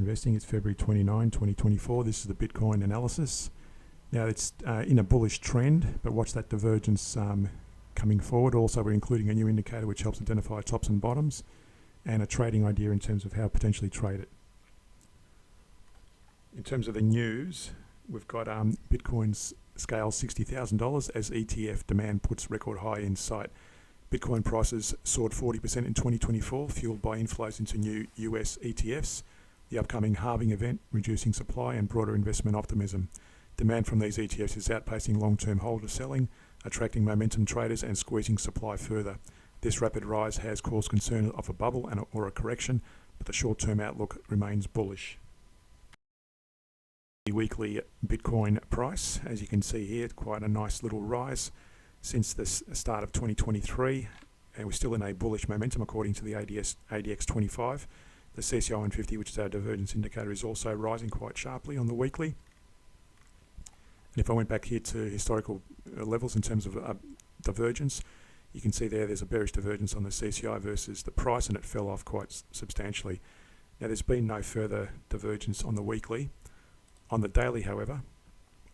investing. It's February 29, 2024. This is the Bitcoin analysis. Now it's in a bullish trend, but watch that divergence coming forward. Also, we're including a new indicator which helps identify tops and bottoms, and a trading idea in terms of how to potentially trade it. In terms of the news, we've got Bitcoin's scale $60,000 as ETF demand puts record high in sight. Bitcoin prices soared 40% in 2024, fueled by inflows into new US ETFs, the upcoming halving event, reducing supply and broader investment optimism. Demand from these ETFs is outpacing long-term holder selling, attracting momentum traders and squeezing supply further. This rapid rise has caused concern of a bubble or a correction, but the short-term outlook remains bullish. The weekly Bitcoin price, as you can see here, quite a nice little rise since the start of 2023, and we're still in a bullish momentum according to the ADX 25. The CCI 150, which is our divergence indicator, is also rising quite sharply on the weekly. And if I went back here to historical levels in terms of divergence, you can see there's a bearish divergence on the CCI versus the price, and it fell off quite substantially. Now there's been no further divergence on the weekly. On the daily, however,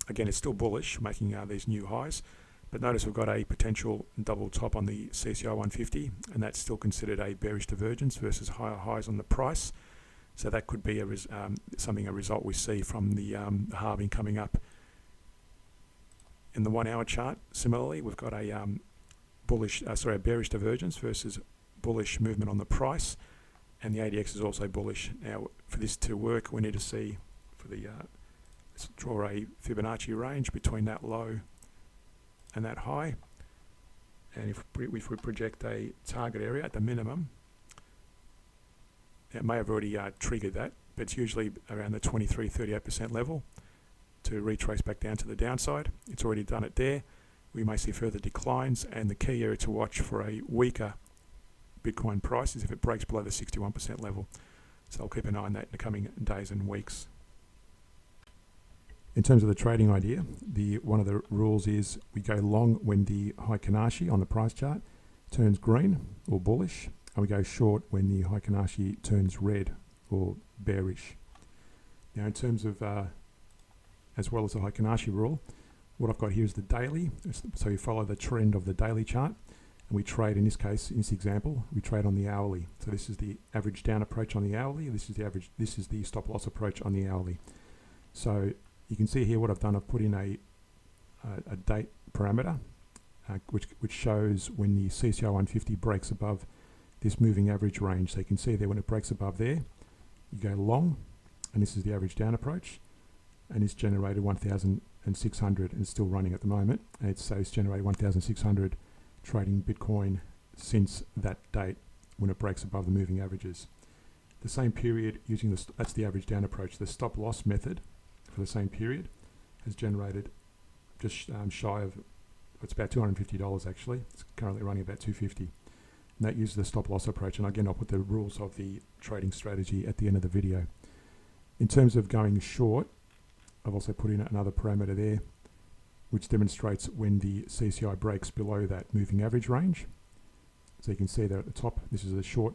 again it's still bullish, making these new highs. But notice we've got a potential double top on the CCI 150, and that's still considered a bearish divergence versus higher highs on the price. So that could be a result we see from the halving coming up. In the 1 hour chart, similarly, we've got a a bearish divergence versus bullish movement on the price, and the ADX is also bullish. Now, for this to work, we need to see let's draw a Fibonacci range between that low and that high, and if we project a target area at the minimum, it may have already triggered that, but it's usually around the 23-38% level to retrace back down to the downside. It's already done it there. We may see further declines, and the key area to watch for a weaker Bitcoin price is if it breaks below the 61% level. So I'll keep an eye on that in the coming days and weeks. In terms of the trading idea, one of the rules is we go long when the Heiken Ashi on the price chart turns green or bullish, and we go short when the Heiken Ashi turns red or bearish. Now, in terms of as well as the Heiken Ashi rule, what I've got here is the daily. So you follow the trend of the daily chart, and we trade, in this case, in this example, we trade on the hourly. So this is the average down approach on the hourly. This is the stop loss approach on the hourly. So you can see here what I've done. I've put in a date parameter, which shows when the CCI 150 breaks above this moving average range. So you can see there when it breaks above there, you go long, and this is the average down approach, and it's generated 1,600, and it's still running at the moment. And it's generated 1,600 trading Bitcoin since that date when it breaks above the moving averages. The same period using that's the average down approach. The stop loss method for the same period has generated just shy of, it's about $250 actually. It's currently running about $250. And that uses the stop loss approach. And again, I'll put the rules of the trading strategy at the end of the video. In terms of going short, I've also put in another parameter there, which demonstrates when the CCI breaks below that moving average range. So you can see there at the top, this is the short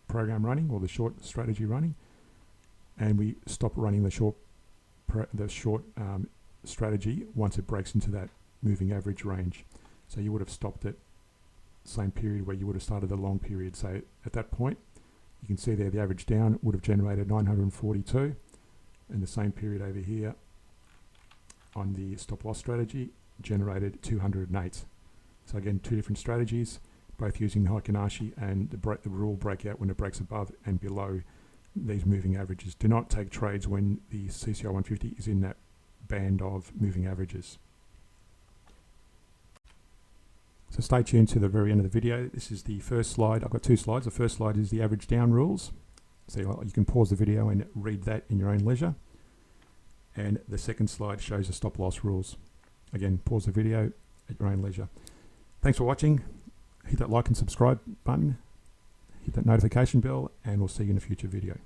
program running, or the short strategy running, and we stop running the short strategy once it breaks into that moving average range. So you would have stopped it same period where you would have started the long period. So at that point, you can see there the average down would have generated 942, and the same period over here on the stop loss strategy generated 208. So again, two different strategies, both using Heiken Ashi and the rule breakout when it breaks above and below these moving averages. Do not take trades when the CCI 150 is in that band of moving averages. So stay tuned to the very end of the video. This is the first slide. I've got two slides. The first slide is the average down rules. So you can pause the video and read that in your own leisure. And the second slide shows the stop loss rules. Again, pause the video at your own leisure. Thanks for watching. Hit that like and subscribe button. Hit that notification bell, and we'll see you in a future video.